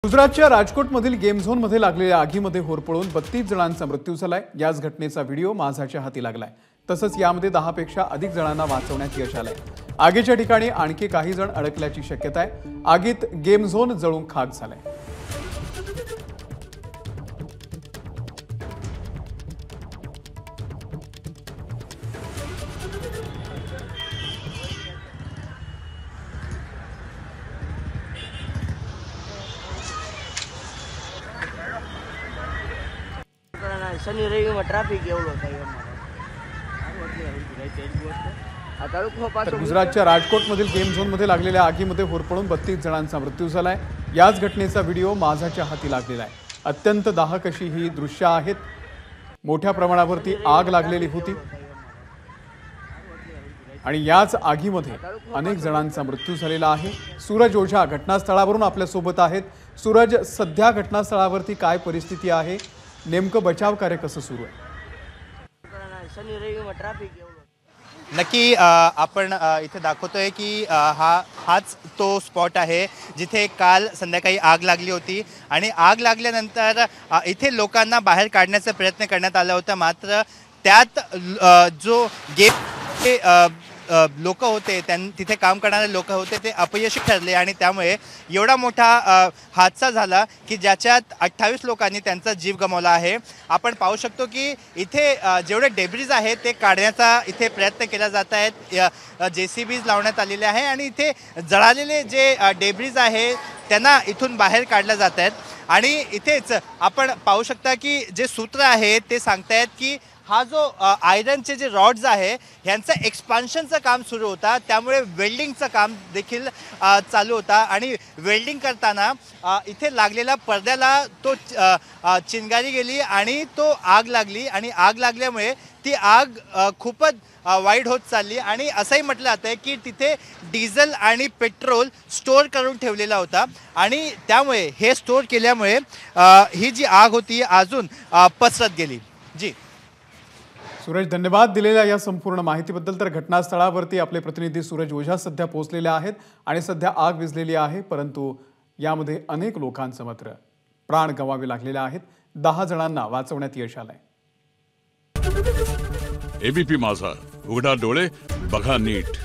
गुजरातच्या राजकोटमधील गेम झोनमध्ये लागलेल्या आगीमध्ये होरपळून 32 जणांचा मृत्यू झालाय। याच घटनेचा व्हिडिओ माझाच्या हाती लागलाय। तसंच यामध्ये 10 पेक्षा अधिक जणांना वाचवण्यात यश आलंय। आगीच्या ठिकाणी आणखी काही जण अडकल्याची शक्यता आहे। आगीत गेम झोन जळून खाक झालाय। शनि रविवार ट्रॅफिक एवढं काही तर गुजरातच्या राजकोटमधील गेम झोनमध्ये लागलेल्या आगीमध्ये होरपळून 32 जणांचा मृत्यू झालाय। याच घटनेचा व्हिडिओ माझाच्या हाती लागलेला आहे। अत्यंत दाहक अशी ही दृश्य आहेत। मोठ्या प्रमाणावरती आग लागलेली होती आणि याच आगीमध्ये अनेक जणांचा मृत्यू झालेला आहे। सूरज ओझा घटनास्थळावरून आपल्या सोबत आहेत। सूरज, सध्या घटनास्थळावरती काय परिस्थिती आहे, नेमकं बचाव कार्य कसं सुरू आहे? शनि रविवार ट्रॅफिक एवढं नक्की आपण इथे दाखवतोय की हाच तो स्पॉट आहे जिथे काल संध्याकाळी आग लागली होती आणि आग लागल्यानंतर इथे लोकांना बाहेर काढण्याचा प्रयत्न करण्यात आला होता। मात्र त्यात जो गेम लोक होते, तिथे काम करणारे लोक होते, ते अपयशी ठरले आणि त्यामुळे एवढा मोठा हादसा झाला की ज्याच्यात 28 लोकांनी त्यांचा जीव गमावला आहे। आपण पाहू शकतो की इथे जेवढे डेब्रिज आहेत ते काढण्याचा इथे प्रयत्न केला जात आहेत। JCBs लावण्यात आलेले आहे आणि इथे जळालेले जे डेब्रिज आहे त्यांना इथून बाहेर काढल्या जात आहेत। आणि इथेच आपण पाहू शकता की जे सूत्र आहे ते सांगतायत की हा जो आयरनचे जे रॉड्स आहे ह्यांचं एक्सपान्शनचं काम सुरू होता, त्यामुळे वेल्डिंगचं काम देखील चालू होता आणि वेल्डिंग करताना इथे लागलेल्या पडद्याला तो चिंगारी गेली आणि तो आग लागली आणि आग लागल्यामुळे ती आग खूपच वाईट होत चालली आणि असंही म्हटलं जातं आहे की तिथे डिझेल आणि पेट्रोल स्टोअर करून ठेवलेला होता आणि त्यामुळे हे स्टोअर केल्यामुळे ही जी आग होती अजून पसरत गेली। जी सूरज, धन्यवाद दिलेल्या या संपूर्ण माहितीबद्दल। तर घटनास्थळावरती आपले प्रतिनिधी सूरज ओझा सध्या पोहोचलेले आहेत आणि सध्या आग विझलेली आहे, परंतु यामध्ये अनेक लोकांचे मात्र प्राण गमावे लागलेले आहेत। 10 जणांना वाचवण्यात यश आलंय। एबीपी माझा, उघडा डोळे बघा नीट।